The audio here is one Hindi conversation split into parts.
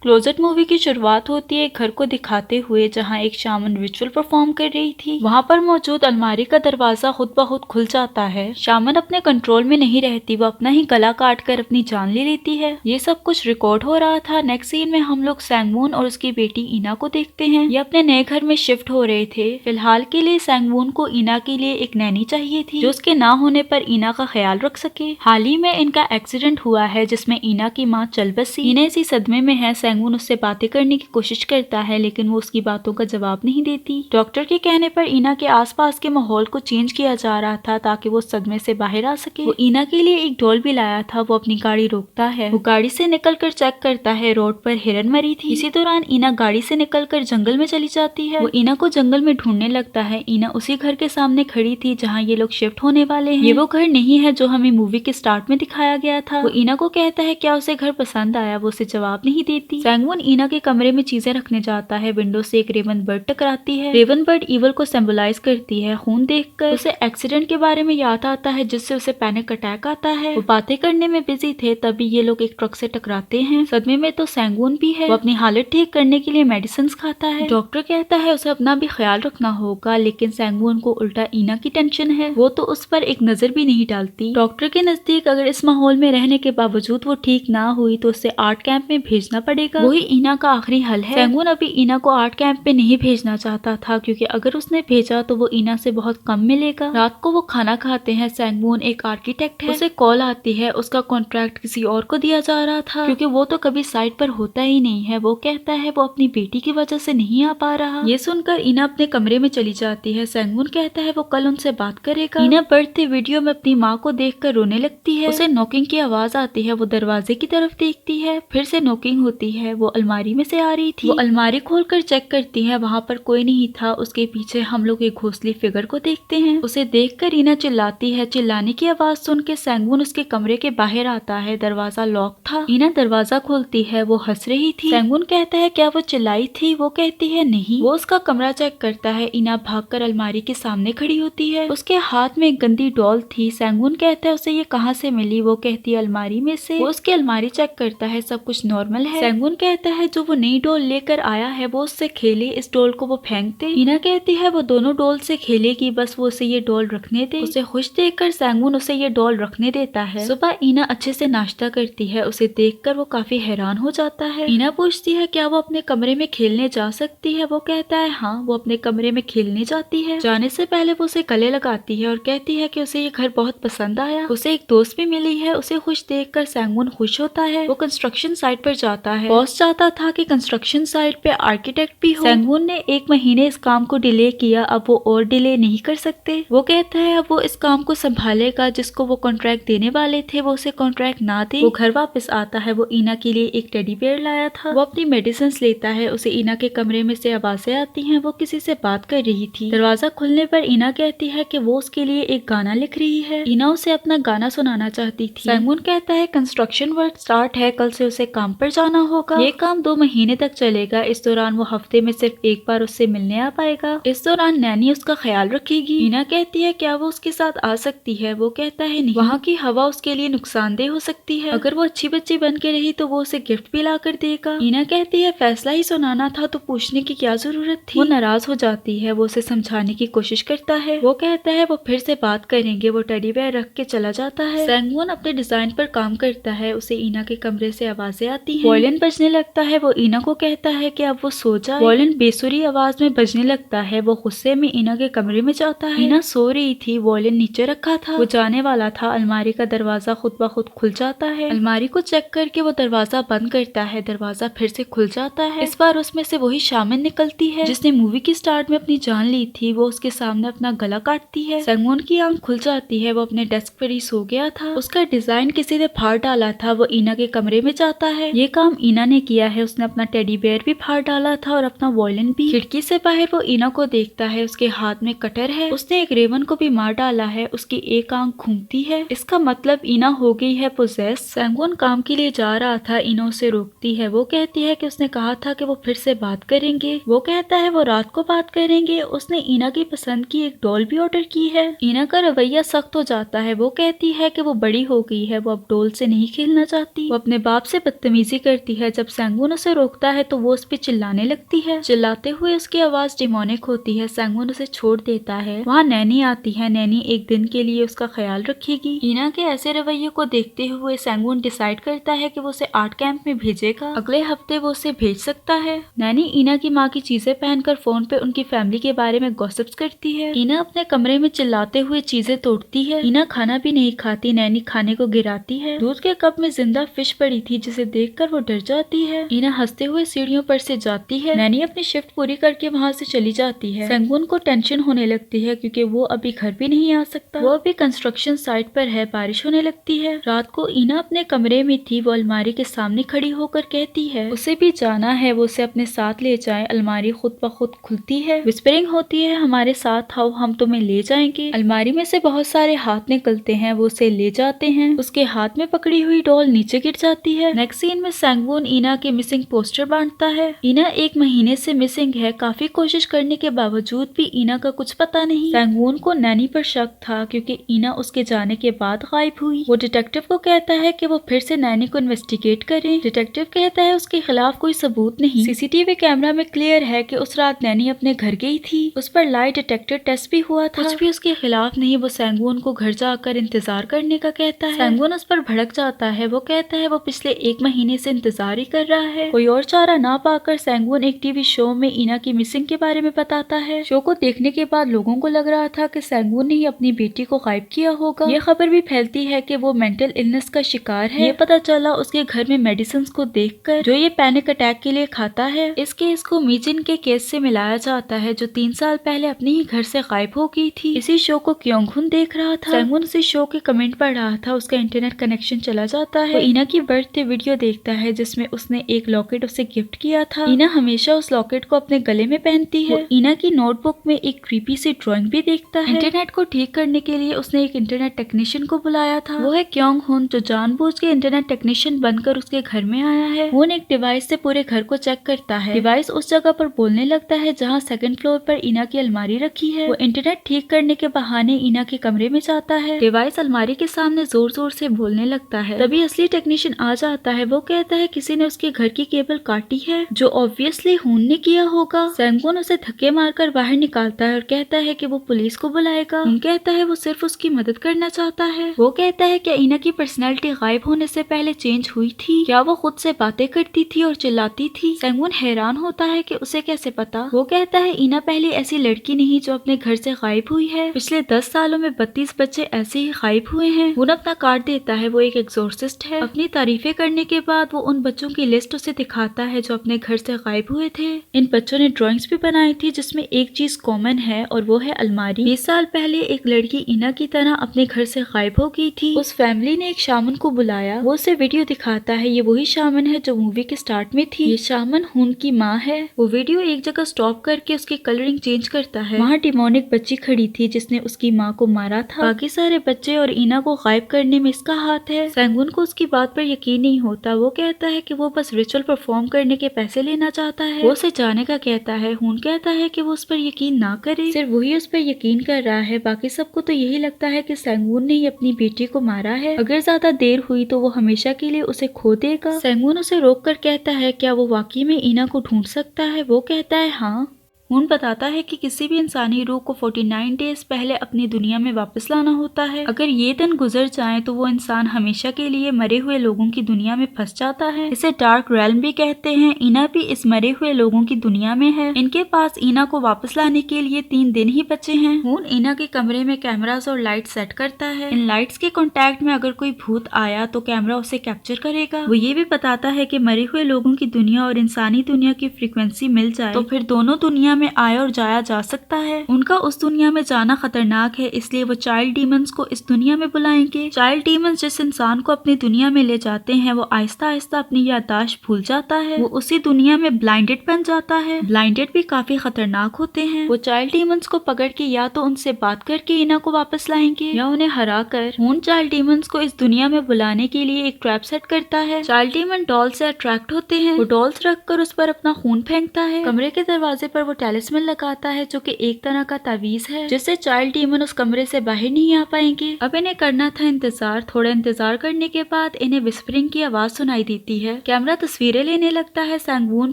क्लोजेट मूवी की शुरुआत होती है घर को दिखाते हुए जहां एक शामन रिचुअल परफॉर्म कर रही थी। वहां पर मौजूद अलमारी का दरवाजा खुद ब खुद खुल जाता है। शामन अपने कंट्रोल में नहीं रहती, वो अपना ही गला काट कर अपनी जान ले लेती है। ये सब कुछ रिकॉर्ड हो रहा था। नेक्स्ट सीन में हम लोग सैंगवून और उसकी बेटी इना को देखते हैं। ये अपने नए घर में शिफ्ट हो रहे थे। फिलहाल के लिए सैंगवून को इना के लिए एक नैनी चाहिए थी जो उसके ना होने पर इना का ख्याल रख सके। हाल ही में इनका एक्सीडेंट हुआ है जिसमें इना की माँ चल बसी। इना इसी सदमे में है। सैंगवून उससे बातें करने की कोशिश करता है लेकिन वो उसकी बातों का जवाब नहीं देती। डॉक्टर के कहने पर इना के आसपास के माहौल को चेंज किया जा रहा था ताकि वो सदमे से बाहर आ सके। वो इना के लिए एक डॉल भी लाया था। वो अपनी गाड़ी रोकता है। वो गाड़ी से निकलकर चेक करता है, रोड पर हिरन मरी थी। इसी दौरान इना गाड़ी से निकलकर जंगल में चली जाती है। वो इना को जंगल में ढूंढने लगता है। इना उसी घर के सामने खड़ी थी जहाँ ये लोग शिफ्ट होने वाले हैं। ये वो घर नहीं है जो हमें मूवी के स्टार्ट में दिखाया गया था। वो इना को कहता है क्या उसे घर पसंद आया। वो उसे जवाब नहीं देती। सैंगवून इना के कमरे में चीजें रखने जाता है। विंडो से एक रेवन बर्ड टकराती है। रेवन बर्ड इवल को सिंबलाइज करती है। खून देखकर उसे एक्सीडेंट के बारे में याद आता है जिससे उसे पैनिक अटैक आता है। वो बातें करने में बिजी थे तभी ये लोग एक ट्रक से टकराते हैं। सदमे में तो सैंगवून भी है। वो अपनी हालत ठीक करने के लिए मेडिसिन खाता है। डॉक्टर कहता है उसे अपना भी ख्याल रखना होगा लेकिन सैंगवून को उल्टा इना की टेंशन है। वो तो उस पर एक नजर भी नहीं डालती। डॉक्टर के नजदीक अगर इस माहौल में रहने के बावजूद वो ठीक ना हुई तो उसे आर्ट कैंप में भेजना पड़ेगा। वही इना का आखिरी हल है। सैंगवून अभी इना को आर्ट कैंप में नहीं भेजना चाहता था क्योंकि अगर उसने भेजा तो वो इना से बहुत कम मिलेगा। रात को वो खाना खाते हैं। सैंगवून एक आर्किटेक्ट है। उसे कॉल आती है। उसका कॉन्ट्रैक्ट किसी और को दिया जा रहा था क्योंकि वो तो कभी साइट पर होता ही नहीं है। वो कहता है वो अपनी बेटी की वजह से नहीं आ पा रहा। ये सुनकर इना अपने कमरे में चली जाती है। सैंगवून कहता है वो कल उनसे बात करेगा। इना बर्थडे वीडियो में अपनी माँ को देखकर रोने लगती है। उसे नॉकिंग की आवाज आती है। वो दरवाजे की तरफ देखती है। फिर से नॉकिंग होती है। वो अलमारी में से आ रही थी। वो अलमारी खोलकर चेक करती है। वहाँ पर कोई नहीं था। उसके पीछे हम लोग एक घोंसली फिगर को देखते हैं। उसे देखकर इना चिल्लाती है। चिल्लाने की आवाज सुन के सैंगवून उसके कमरे के बाहर आता है। दरवाजा लॉक था। इना दरवाजा खोलती है। वो हंस रही थी। सैंगवून कहता है क्या वो चिल्लाई थी। वो कहती है नहीं। वो उसका कमरा चेक करता है। इना भागकर अलमारी के सामने खड़ी होती है। उसके हाथ में एक गंदी डॉल थी। सैंगवून कहता है उसे ये कहाँ से मिली। वो कहती है अलमारी में से। वो उसकी अलमारी चेक करता है। सब कुछ नॉर्मल है। सैंगवून कहता है जो वो नई डॉल लेकर आया है वो उससे खेले। इस डॉल को वो फेंक दे। इना कहती है वो दोनों डॉल से खेलेगी, बस वो उसे ये डॉल रखने दे। उसे खुश देखकर सैंगवून उसे ये डॉल रखने देता है। सुबह इना अच्छे से नाश्ता करती है। उसे देखकर वो काफी हैरान हो जाता है। इना पूछती है क्या वो अपने कमरे में खेलने जा सकती है। वो कहता है हाँ। वो अपने कमरे में खेलने जाती है। जाने से पहले वो उसे गले लगाती है और कहती है कि उसे ये घर बहुत पसंद आया। उसे एक दोस्त भी मिली है। उसे खुश देखकर सैंगवून खुश होता है। वो कंस्ट्रक्शन साइट पर जाता है। बॉस चाहता था कि कंस्ट्रक्शन साइट पे आर्किटेक्ट भी हो। सैंगवून ने 1 महीने इस काम को डिले किया। अब वो और डिले नहीं कर सकते। वो कहता है अब वो इस काम को संभालेगा। जिसको वो कॉन्ट्रैक्ट देने वाले थे वो उसे कॉन्ट्रैक्ट ना दे। वो घर वापस आता है। वो इना के लिए एक टेडी बेयर लाया था। वो अपनी मेडिसिन लेता है। उसे इना के कमरे में से आवाजें आती हैं। वो किसी से बात कर रही थी। दरवाजा खुलने पर इना कहती है कि वो उसके लिए एक गाना लिख रही है। इना उसे अपना गाना सुनाना चाहती थी। सैंगवून कहता है कंस्ट्रक्शन वर्क स्टार्ट है, कल से उसे काम पर जाना होगा। ये काम 2 महीने तक चलेगा। इस दौरान वो हफ्ते में सिर्फ एक बार उससे मिलने आ पाएगा। इस दौरान नैनी उसका ख्याल रखेगी। इना कहती है क्या वो उसके साथ आ सकती है। वो कहता है नहीं। वहाँ की हवा उसके लिए नुकसानदेह हो सकती है। अगर वो अच्छी बच्ची बन के रही तो वो उसे गिफ्ट भी ला कर देगा। इना कहती है फैसला ही सुनाना था तो पूछने की क्या जरूरत थी। वो नाराज हो जाती है। वो उसे समझाने की कोशिश करता है। वो कहता है वो फिर से बात करेंगे। वो टेडी बेयर रख के चला जाता है। सैंगवून अपने डिजाइन पर काम करता है। उसे इना के कमरे से आवाजें आती हैं। वॉयलिन बजने लगता है। वो इना को कहता है कि अब वो सो जाए। वॉयलिन बेसुरी आवाज में बजने लगता है। वो गुस्से में इना के कमरे में जाता है। इना सो रही थी। वॉयलिन नीचे रखा था। वो जाने वाला था। अलमारी का दरवाजा खुद ब खुद खुल जाता है। अलमारी को चेक करके वो दरवाजा बंद करता है। दरवाजा फिर से खुल जाता है। इस बार उसमें से वही शामिन निकलती है जिसने मूवी की स्टार्ट में अपनी जान ली थी। वो उसके सामने अपना गला काटती है। सैंगवून की आंख खुल जाती है। वो अपने डेस्क पर ही सो गया था। उसका डिजाइन किसी ने फाड़ डाला था। वो इना के कमरे में जाता है। ये काम इना ने किया है। उसने अपना टेडी बेयर भी फाड़ डाला था और अपना वॉयलिन भी। खिड़की से बाहर वो इना को देखता है। उसके हाथ में कटर है। उसने एक रेवन को भी मार डाला है। उसकी एक आंख घूमती है। इसका मतलब इना हो गई है पोजेस। सैंगवून काम के लिए जा रहा था। इना उसे रोकती है। वो कहती है कि उसने कहा था कि वो फिर से बात करेंगे। वो कहता है वो रात को बात करेंगे। उसने इना की पसंद की एक डॉल भी ऑर्डर की है। इना का रवैया सख्त हो जाता है। वो कहती है कि वो बड़ी हो गई है। वो अब डॉल से नहीं खेलना चाहती। वो अपने बाप से बदतमीजी करती है है। जब सैंगवून उसे रोकता है तो वो उस पर चिल्लाने लगती है। चिल्लाते हुए उसकी आवाज डिमोनिक होती है। सैंगवून उसे छोड़ देता है। वहाँ नैनी आती है। नैनी एक दिन के लिए उसका ख्याल रखेगी। ईना के ऐसे रवैये को देखते हुए सैंगवून डिसाइड करता है कि वो उसे आर्ट कैंप में भेजेगा। अगले हफ्ते वो उसे भेज सकता है। नैनी ईना की माँ की चीजें पहनकर फोन पे उनकी फैमिली के बारे में गॉसिप्स करती है। ईना अपने कमरे में चिल्लाते हुए चीजें तोड़ती है। ईना खाना भी नहीं खाती। नैनी खाने को गिराती है। दूध के कप में जिंदा फिश पड़ी थी जिसे देखकर वो डर जाती है। ईना हंसते हुए सीढ़ियों पर से जाती है। नैनी अपनी शिफ्ट पूरी करके वहाँ से चली जाती है। सैंगवून को टेंशन होने लगती है क्योंकि वो अभी घर भी नहीं आ सकता। वो अभी कंस्ट्रक्शन साइट पर है। बारिश होने लगती है। रात को ईना अपने कमरे में थी। वो अलमारी के सामने खड़ी होकर कहती है उसे भी जाना है, वो उसे अपने साथ ले जाए। अलमारी खुद ब खुद खुलती है। विस्परिंग होती है हमारे साथ आओ, हम तुम्हें ले जाएंगे। अलमारी में से बहुत सारे हाथ निकलते हैं। वो उसे ले जाते हैं। उसके हाथ में पकड़ी हुई डॉल नीचे गिर जाती है। नेक्स्ट सीन में सैंगवून ईना के मिसिंग पोस्टर बांटता है। ईना 1 महीने से मिसिंग है। काफी कोशिश करने के बावजूद भी ईना का कुछ पता नहीं। सैंगवून को नैनी पर शक था क्योंकि ईना उसके जाने के बाद गायब हुई। वो डिटेक्टिव को कहता है कि वो फिर से नैनी को इन्वेस्टिगेट करें। डिटेक्टिव कहता है उसके खिलाफ कोई सबूत नहीं। सीसीटीवी कैमरा में क्लियर है कि उस रात नैनी अपने घर गई थी। उस पर लाई डिटेक्टर टेस्ट भी हुआ था। कुछ भी उसके खिलाफ नहीं। वो सैंगवून को घर जाकर इंतजार करने का कहता है। सैंगवून उस पर भड़क जाता है। वो कहता है वो पिछले 1 महीने से इंतजार ही कर रहा है। कोई और चारा ना पाकर सैंगवून एक टीवी शो में ईना की मिसिंग के बारे में बताता है। शो को देखने के बाद लोगों को लग रहा था कि सैंगवून ने ही अपनी बेटी को गायब किया होगा। ये खबर भी फैलती है कि वो मेंटल इलनेस का शिकार है। ये पता चला उसके घर में मेडिसिन को देखकर जो ये पैनिक अटैक के लिए खाता है। इस केस को मीजिन के केस से मिलाया जाता है जो 3 साल पहले अपने ही घर से गायब हो गई थी। इसी शो को क्योंगहुन देख रहा था। सैंगवून उसी शो के कमेंट पढ़ रहा था। उसका इंटरनेट कनेक्शन चला जाता है। वो ईना की बर्थडे वीडियो देखता है जिसमें उसने एक लॉकेट उसे गिफ्ट किया था। ईना हमेशा उस लॉकेट को अपने गले में पहनती है। वो ईना की नोटबुक में एक क्रीपी सी ड्राइंग भी देखता है। इंटरनेट को ठीक करने के लिए उसने एक इंटरनेट टेक्नीशियन को बुलाया था। वो है क्योंगहुन जो जानबूझ के इंटरनेट टेक्नीशियन बनकर उसके घर में आया है। हुन एक डिवाइस से पूरे घर को चेक करता है। डिवाइस उस जगह पर बोलने लगता है जहाँ 2nd फ्लोर पर ईना की अलमारी रखी है। वो इंटरनेट ठीक करने के बहाने ईना के कमरे में जाता है। डिवाइस अलमारी के सामने जोर जोर से बोलने लगता है। तभी असली टेक्नीशियन आ जाता है। वो कहता है किसी ने उसके घर की केबल काटी है जो ऑब्वियसली हुन ने किया होगा। सैंगवून उसे धक्के मारकर बाहर निकालता है और कहता है कि वो पुलिस को बुलाएगा। हुन कहता है वो सिर्फ उसकी मदद करना चाहता है। वो कहता है क्या ईना की पर्सनैलिटी गायब होने से पहले चेंज हुई थी? क्या वो खुद से बातें करती थी और चिल्लाती थी? सैंगवून हैरान होता है कि उसे कैसे पता। वो कहता है ईना पहले ऐसी लड़की नहीं जो अपने घर से गायब हुई है। पिछले 10 सालों में 32 बच्चे ऐसे ही गायब हुए हैं। हुन अपना कार्ड देता है। वो एक एग्जॉर्सिस्ट है। अपनी तारीफें करने के बाद वो उन बच्चों की लिस्ट उसे दिखाता है जो अपने घर से गायब हुए थे। इन बच्चों ने ड्राइंग्स भी बनाई थी जिसमें एक चीज कॉमन है और वो है अलमारी। 20 साल पहले एक लड़की ईना की तरह अपने घर से गायब हो गई थी। उस फैमिली ने एक शामन को बुलाया। वो उसे वीडियो दिखाता है। ये वही शामन है जो मूवी के स्टार्ट में थी। ये शामन हुन की माँ है। वो वीडियो एक जगह स्टॉप करके उसकी कलरिंग चेंज करता है। वहाँ डिमोनिक बच्ची खड़ी थी जिसने उसकी माँ को मारा था। बाकी सारे बच्चे और ईना को गायब करने में इसका हाथ है। सैंगवून को उसकी बात पर यकीन नहीं होता। वो कहता है कि वो बस रिचुअल परफॉर्म करने के पैसे लेना चाहता है। वो उसे जाने का कहता है। हुन कहता है कि वो उस पर यकीन ना करे, सिर्फ वही उस पर यकीन कर रहा है। बाकी सबको तो यही लगता है कि सैंगवून ने ही अपनी बेटी को मारा है। अगर ज्यादा देर हुई तो वो हमेशा के लिए उसे खो देगा। सैंगवून उसे रोक कर कहता है क्या वो वाकई में ईना को ढूंढ सकता है? वो कहता है हाँ। हुन बताता है कि किसी भी इंसानी रूह को 49 डेज पहले अपनी दुनिया में वापस लाना होता है। अगर ये दिन गुजर जाए तो वो इंसान हमेशा के लिए मरे हुए लोगों की दुनिया में फंस जाता है। इसे डार्क रेल्म भी कहते हैं। ईना भी इस मरे हुए लोगों की दुनिया में है। इनके पास ईना को वापस लाने के लिए 3 दिन ही बचे हैं। हुन ईना के कमरे में कैमरास और लाइट सेट करता है। इन लाइट्स के कॉन्टेक्ट में अगर कोई भूत आया तो कैमरा उसे कैप्चर करेगा। वो ये भी बताता है कि मरे हुए लोगों की दुनिया और इंसानी दुनिया की फ्रीक्वेंसी मिल जाए तो फिर दोनों दुनिया में आया और जाया जा सकता है। उनका उस दुनिया में जाना खतरनाक है, इसलिए वो चाइल्ड डीमंस को इस दुनिया में बुलाएंगे। चाइल्ड डीमंस जिस इंसान को अपनी दुनिया में ले जाते हैं वो आहिस्ता आहिस्ता अपनी याददाश्त भूल जाता है। वो उसी दुनिया में ब्लाइंडेड बन जाता है। ब्लाइंडेड भी काफी खतरनाक होते हैं। वो चाइल्ड डीमंस को पकड़ के या तो उनसे बात करके ईना को वापस लाएंगे या उन्हें हरा कर। हुन चाइल्ड डीमंस को इस दुनिया में बुलाने के लिए एक ट्रैप सेट करता है। चाइल्ड डीमन डॉल से अट्रैक्ट होते हैं। वो डॉल्स रख कर उस पर अपना खून फेंकता है। कमरे के दरवाजे पर वो टैलिस्मन लगाता है जो कि एक तरह का तावीज है जिससे चाइल्ड डीमन उस कमरे से बाहर नहीं आ पाएंगे। अब इन्हें करना था इंतजार। थोड़ा इंतजार करने के बाद इन्हें विस्परिंग की आवाज सुनाई देती है। कैमरा तस्वीरें लेने लगता है। सैंगवून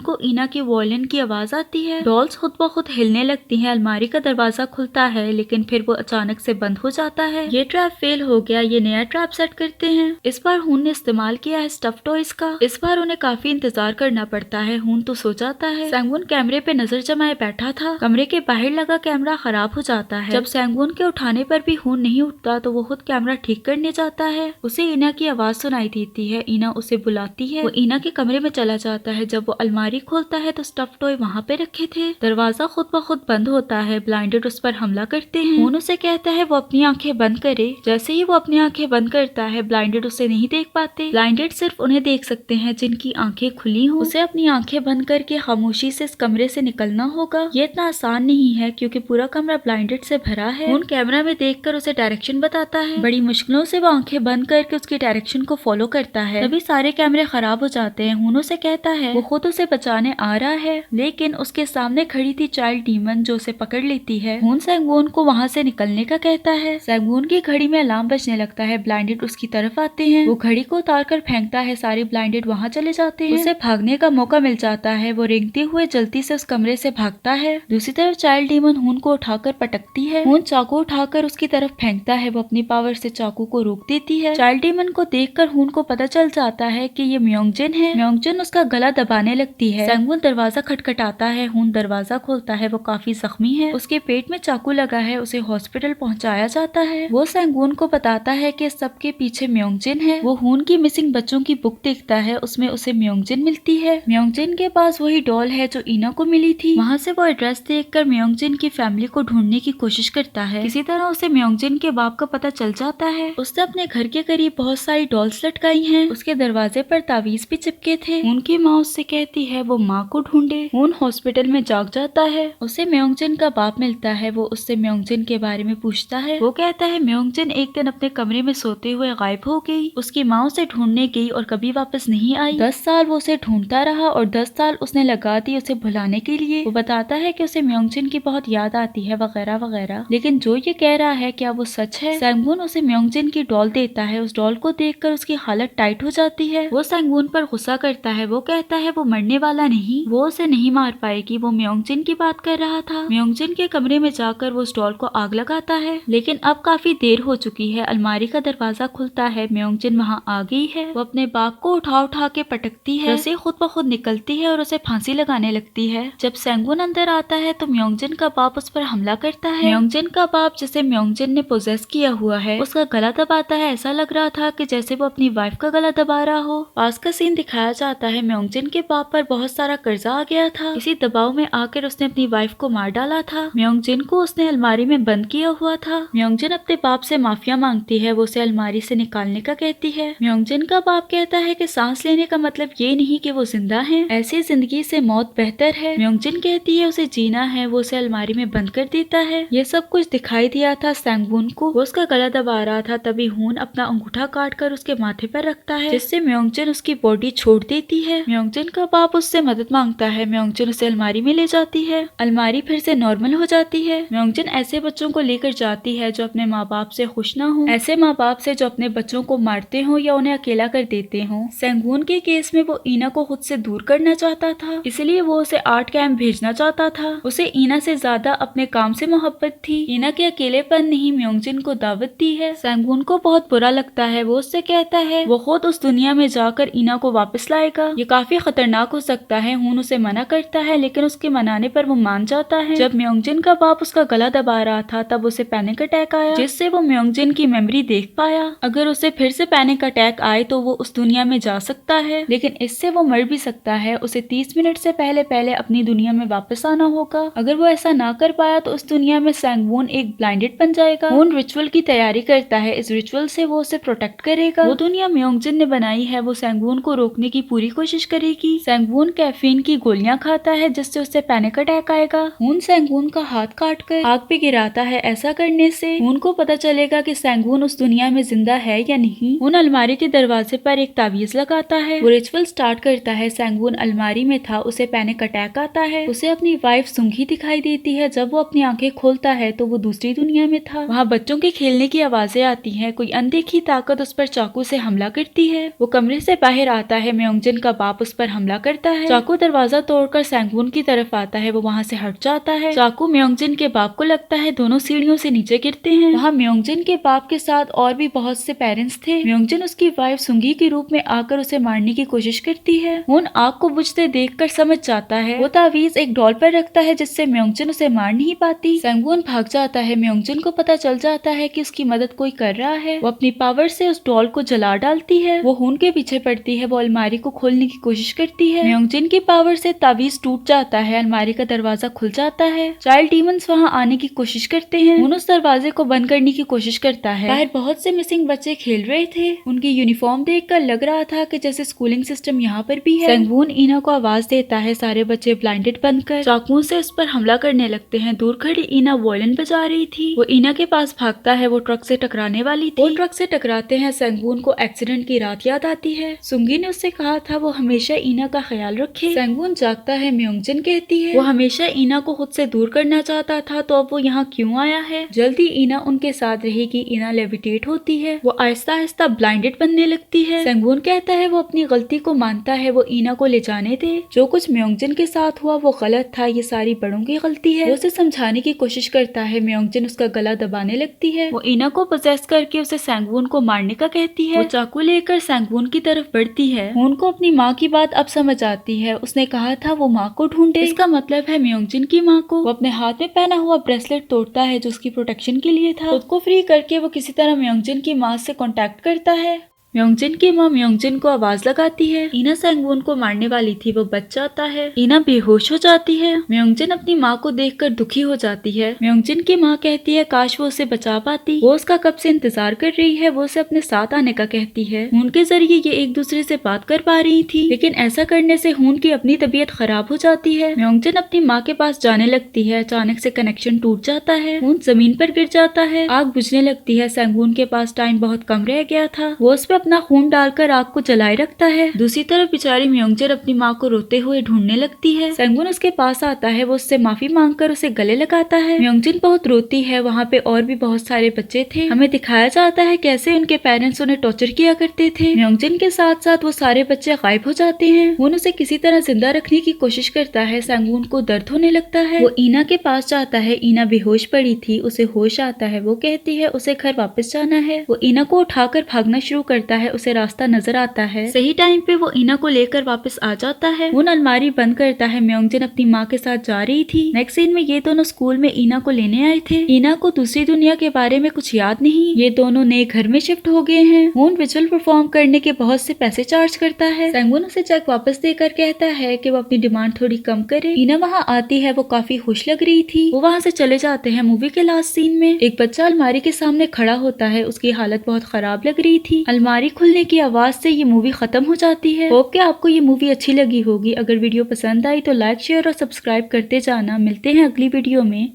को ईना की वॉयलिन की आवाज आती है। डॉल्स खुद ब खुद हिलने लगती हैं। अलमारी का दरवाजा खुलता है लेकिन फिर वो अचानक से बंद हो जाता है। ये ट्रैप फेल हो गया। ये नया ट्रैप सेट करते हैं। इस बार हून ने इस्तेमाल किया है स्टफ टॉयज का। इस बार उन्हें काफी इंतजार करना पड़ता है। हून तो सो जाता है। सैंगवून कैमरे पे नजर जमाए बैठा था। कमरे के बाहर लगा कैमरा खराब हो जाता है। जब सैंगवून के उठाने पर भी हून नहीं उठता तो वो खुद कैमरा ठीक करने जाता है। उसे ईना की आवाज सुनाई देती है। ईना उसे बुलाती है। वो ईना के कमरे में चला जाता है। जब वो अलमारी खोलता है तो स्टफ टॉय वहाँ पे रखे थे। दरवाजा खुद ब खुद बंद होता है। ब्लाइंडेड उस पर हमला करते हैं। हून उसे कहता है वो अपनी आंखें बंद करे। जैसे ही वो अपनी आंखें बंद करता है ब्लाइंडेड उसे नहीं देख पाते। ब्लाइंडेड सिर्फ उन्हें देख सकते हैं जिनकी आंखें खुली हो। उसे अपनी आंखें बंद करके खामोशी से इस कमरे से निकलना होगा। ये इतना आसान नहीं है क्योंकि पूरा कमरा ब्लाइंडेड से भरा है। हून कैमरा में देखकर उसे डायरेक्शन बताता है। बड़ी मुश्किलों से वो आंखें बंद करके उसकी डायरेक्शन को फॉलो करता है। तभी सारे कैमरे खराब हो जाते हैं। हून उसे कहता है वो खुद उसे बचाने आ रहा है लेकिन उसके सामने खड़ी थी चाइल्ड डीमन जो उसे पकड़ लेती है। हून सैंगवून को वहाँ से निकलने का कहता है। सैंगवून की घड़ी में अलार्म बजने लगता है। ब्लाइंडेड उसकी तरफ आते हैं। वो घड़ी को उतार कर फेंकता है। सारे ब्लाइंडेड वहाँ चले जाते हैं। उसे भागने का मौका मिल जाता है। वो रेंगते हुए जल्दी से उस कमरे से भागता है। दूसरी तरफ चाइल्ड डीमन हून को उठाकर पटकती है। हून चाकू उठाकर उसकी तरफ फेंकता है। वो अपनी पावर से चाकू को रोक देती है। चाइल्ड डीमन को देखकर हून को पता चल जाता है कि ये म्योंगजिन है। म्योंगजिन उसका गला दबाने लगती है। सैंगवून दरवाजा खटखटाता है। हून दरवाजा खोलता है। वो काफी जख्मी है। उसके पेट में चाकू लगा है। उसे हॉस्पिटल पहुंचाया जाता है। वो सैंगवून को बताता है कि सबके पीछे म्योंगजिन है। वो हून की मिसिंग बच्चों की बुक देखता है। उसमें उसे म्योंगजिन मिलती है। म्योंगजिन के पास वही डॉल है जो ईना को मिली थी। वहाँ से वो एड्रेस देखकर म्योंगजिन की फैमिली को ढूंढने की कोशिश करता है। किसी तरह उसे म्योंगजिन के बाप का पता चल जाता है। उसने अपने घर के करीब बहुत सारी डॉल्स लटकाई हैं। उसके दरवाजे पर तावीज भी चिपके थे। उनकी माँ उससे कहती है वो माँ को ढूंढे। हून हॉस्पिटल में जाग जाता है। उसे म्योंगजिन का बाप मिलता है। वो उससे म्योंगजिन के बारे में पूछता है। वो कहता है म्योंगजिन एक दिन अपने कमरे में सोते हुए गायब हो गई। उसकी माँ उसे ढूंढने गई और कभी वापस नहीं आई। 10 साल वो उसे ढूंढता रहा और 10 साल उसने लगा दी उसे भुलाने के लिए। वो बताता है कि उसे म्योंगजिन की बहुत याद आती है वगैरह वगैरह। लेकिन जो ये कह रहा है क्या वो सच है? सैंगवून उसे म्योंगजिन की डॉल देता है। उस डॉल को देखकर उसकी हालत टाइट हो जाती है। वो सैंगवून पर गुस्सा करता है। वो कहता है वो मरने वाला नहीं, वो उसे नहीं मार पाएगी। वो म्योंगजिन की बात कर रहा था। म्योंगजिन के कमरे में जाकर वो उस डॉल को आग लगाता है लेकिन अब काफी देर हो चुकी है। अलमारी का दरवाजा खुलता है। म्योंगजिन वहाँ आ गई है। वो अपने बाप को उठा उठा के पटकती है। रस्सी खुद ब खुद निकलती है और उसे फांसी लगाने लगती है। जब सैंगवून अंदर आता है तो म्योंगजिन का बाप उस पर हमला करता है। म्योंगजिन का बाप जिसे म्योंगजिन ने पोजेस किया हुआ है उसका गला दबाता है। ऐसा लग रहा था कि जैसे वो अपनी वाइफ का गला दबा रहा हो। पास का सीन दिखाया जाता है। म्योंगजिन के बाप पर बहुत सारा कर्जा आ गया था। इसी दबाव में आकर उसने अपनी वाइफ को मार डाला था। म्योंगजिन को उसने अलमारी में बंद किया हुआ था। म्योंगजिन अपने बाप से माफिया मांगती है। वो उसे अलमारी से निकालने का कहती है। म्योंगजिन का बाप कहता है कि सांस लेने का मतलब ये नहीं कि वो जिंदा है, ऐसी जिंदगी से मौत बेहतर है। म्योंगजिन कहती है उसे जीना है। वो उसे अलमारी में बंद कर देता है। ये सब कुछ दिखाई दिया था सैंगवून को। वो उसका गला दबा रहा था। तभी हून अपना अंगूठा काट कर उसके माथे पर रखता है जिससे म्योंगजिन उसकी बॉडी छोड़ देती है। म्योंगजिन का बाप उससे मदद मांगता है। म्योंगजिन उसे अलमारी में ले जाती है। अलमारी फिर से नॉर्मल हो जाती है। म्योंगजिन ऐसे बच्चों को लेकर जाती है जो अपने माँ बाप से खुश ना हो, ऐसे माँ बाप से जो अपने बच्चों को मारते हो या उन्हें अकेला कर देते हो। सैंगवून के केस में वो ईना को खुद से दूर करना चाहता था, इसलिए वो उसे आर्ट कैंप भेजना चाहता था। उसे ईना से ज्यादा अपने काम से मोहब्बत थी। ईना के अकेलेपन ने ही म्योंगजिन को दावत दी है। सैंगवून को बहुत बुरा लगता है। वो उससे कहता है वो खुद उस दुनिया में जाकर ईना को वापस लाएगा। ये काफी खतरनाक हो सकता है। हून उसे मना करता है लेकिन उसके मनाने पर वो मान जाता है। जब म्योंगजिन का बाप उसका गला दबा रहा था तब उसे पैनिक अटैक आया जिससे वो म्योंगजिन की मेमोरी देख पाया। अगर उसे फिर से पैनिक अटैक आए तो वो उस दुनिया में जा सकता है लेकिन इससे वो मर भी सकता है। उसे 30 मिनट से पहले पहले अपनी दुनिया में वापस आना होगा। अगर वो ऐसा ना कर पाया तो उस दुनिया में सैंगवून एक ब्लाइंडेड बन जाएगा। हून रिचुअल की तैयारी करता है। इस रिचुअल से वो उसे प्रोटेक्ट करेगा। वो दुनिया म्योंगजिन ने बनाई है। वो सैंगवून को रोकने की पूरी कोशिश करेगी। सैंगवून कैफीन की गोलियां खाता है जिससे उससे पैनिक अटैक आएगा। हून सैंगवून का हाथ काट कर आग पे गिराता है। ऐसा करने से हून को पता चलेगा कि सैंगवून उस दुनिया में जिंदा है या नहीं। हून अलमारी के दरवाजे पर एक तावीज लगाता है। वो रिचुअल स्टार्ट करता है। सैंगवून अलमारी में था। उसे पैनिक अटैक आता है। उसे अपने अपनी वाइफ सुंगी दिखाई देती है। जब वो अपनी आंखें खोलता है तो वो दूसरी दुनिया में था। वहाँ बच्चों के खेलने की आवाजें आती हैं। कोई अनदेखी ताकत उस पर चाकू से हमला करती है। वो कमरे से बाहर आता है। म्योंगजिन का बाप उस पर हमला करता है। चाकू दरवाजा तोड़कर सैंगवून की तरफ आता है। वो वहाँ से हट जाता है। चाकू म्योंगजिन के बाप को लगता है। दोनों सीढ़ियों से नीचे गिरते हैं। वहाँ म्योंगजिन के बाप के साथ और भी बहुत से पेरेंट्स थे। म्योंगजिन उसकी वाइफ सुंगी के रूप में आकर उसे मारने की कोशिश करती है। हुन आग को बुझते देखकर समझ जाता है। वो तावीज एक डॉल पर रखता है जिससे म्योंगजिन उसे मार नहीं पाती। सैंगवून भाग जाता है। म्योंगजिन को पता चल जाता है कि उसकी मदद कोई कर रहा है। वो अपनी पावर से उस डॉल को जला डालती है। वो हुन के पीछे पड़ती है। वो अलमारी को खोलने की कोशिश करती है। म्योंगजिन की पावर से तावीज टूट जाता है। अलमारी का दरवाजा खुल जाता है। चाइल्ड डीमंस वहाँ आने की कोशिश करते हैं। हुन उस दरवाजे को बंद करने की कोशिश करता है। बाहर बहुत से मिसिंग बच्चे खेल रहे थे। उनकी यूनिफॉर्म देखकर लग रहा था कि जैसे स्कूलिंग सिस्टम यहाँ पर भी है। सैंगवून ईना को आवाज देता है। सारे बच्चे ब्लाइंडेड बनकर चाकुओं से उस पर हमला करने लगते हैं। दूर खड़ी ईना वॉयलिन बजा रही थी। वो ईना के पास भागता है। वो ट्रक से टकराने वाली थी। वो ट्रक से टकराते हैं। सैंगवून को एक्सीडेंट की रात याद आती है। सुंगी ने उससे कहा था वो हमेशा ईना का ख्याल रखे। सैंगवून जागता है। म्योंगजिन कहती है वो हमेशा ईना को खुद से दूर करना चाहता था तो अब वो यहाँ क्यों आया है। जल्दी ईना उनके साथ रहेगी। ईना लेविटेट होती है। वो आहिस्ता आहिस्ता ब्लाइंडेड बनने लगती है। सैंगवून कहता है वो अपनी गलती को मानता है। वो ईना को ले जाने दे। जो कुछ म्योंगजिन के साथ हुआ वो गलत था। ये सारी बड़ों की गलती है। वो उसे समझाने की कोशिश करता है। म्योंगजिन उसका गला दबाने लगती है। वो ईना को पोजेस करके उसे सैंगवून को मारने का कहती है। वो चाकू लेकर सैंगवून की तरफ बढ़ती है। उनको अपनी माँ की बात अब समझ आती है। उसने कहा था वो माँ को ढूंढे। इसका मतलब है म्योंगजिन की माँ को। वो अपने हाथ में पहना हुआ ब्रेसलेट तोड़ता है जो उसकी प्रोटेक्शन के लिए था। खुद को फ्री करके वो किसी तरह म्योंगजिन की माँ से कांटेक्ट करता है। म्योंगजिन की माँ म्योंगजिन को आवाज लगाती है। ईना सैंगवून को मारने वाली थी। वो बच जाता है। ईना बेहोश हो जाती है। म्योंगजिन अपनी माँ को देखकर दुखी हो जाती है। म्योंगजिन की माँ कहती है काश वो उसे बचा पाती। वो उसका कब से इंतजार कर रही है। वो उसे अपने साथ आने का कहती है। हुन के जरिए ये एक दूसरे से बात कर पा रही थी लेकिन ऐसा करने से हुन की अपनी तबीयत खराब हो जाती है। म्योंगजिन अपनी माँ के पास जाने लगती है। अचानक से कनेक्शन टूट जाता है। हुन जमीन पर गिर जाता है। आग बुझने लगती है। सैंगवून के पास टाइम बहुत कम रह गया था। वो उस पर अपना खून डालकर आग को जलाए रखता है। दूसरी तरफ बेचारी म्योंगजिन अपनी माँ को रोते हुए ढूंढने लगती है। सैंगवून उसके पास आता है। वो उससे माफी मांगकर उसे गले लगाता है। म्योंगजिन बहुत रोती है। वहाँ पे और भी बहुत सारे बच्चे थे। हमें दिखाया जाता है कैसे उनके पेरेंट्स उन्हें टॉर्चर किया करते थे। म्योंगजिन के साथ साथ वो सारे बच्चे गायब हो जाते हैं। वो उसे किसी तरह जिंदा रखने की कोशिश करता है। सैंगवून को दर्द होने लगता है। वो ईना के पास जाता है। ईना बेहोश पड़ी थी। उसे होश आता है। वो कहती है उसे घर वापस जाना है। वो ईना को उठाकर भागना शुरू करता है। उसे रास्ता नजर आता है। सही टाइम पे वो ईना को लेकर वापस आ जाता है। वो अलमारी बंद करता है। म्योंगजिन अपनी माँ के साथ जा रही थी। नेक्स्ट सीन में ये दोनों स्कूल में ईना को लेने आए थे। ईना को दूसरी दुनिया के बारे में कुछ याद नहीं। ये दोनों नए घर में शिफ्ट हो गए हैं। हुन विजुअल परफॉर्म करने के बहुत से पैसे चार्ज करता है। सैंगवून उसे चेक वापस देकर कहता है कि वो अपनी डिमांड थोड़ी कम करे। ईना वहाँ आती है। वो काफी खुश लग रही थी। वो वहाँ से चले जाते हैं। मूवी के लास्ट सीन में एक बच्चा अलमारी के सामने खड़ा होता है। उसकी हालत बहुत खराब लग रही थी। अलमारी खुलने की आवाज से ये मूवी खत्म हो जाती है। होप कि आपको ये मूवी अच्छी लगी होगी। अगर वीडियो पसंद आई तो लाइक शेयर और सब्सक्राइब करते जाना। मिलते हैं अगली वीडियो में।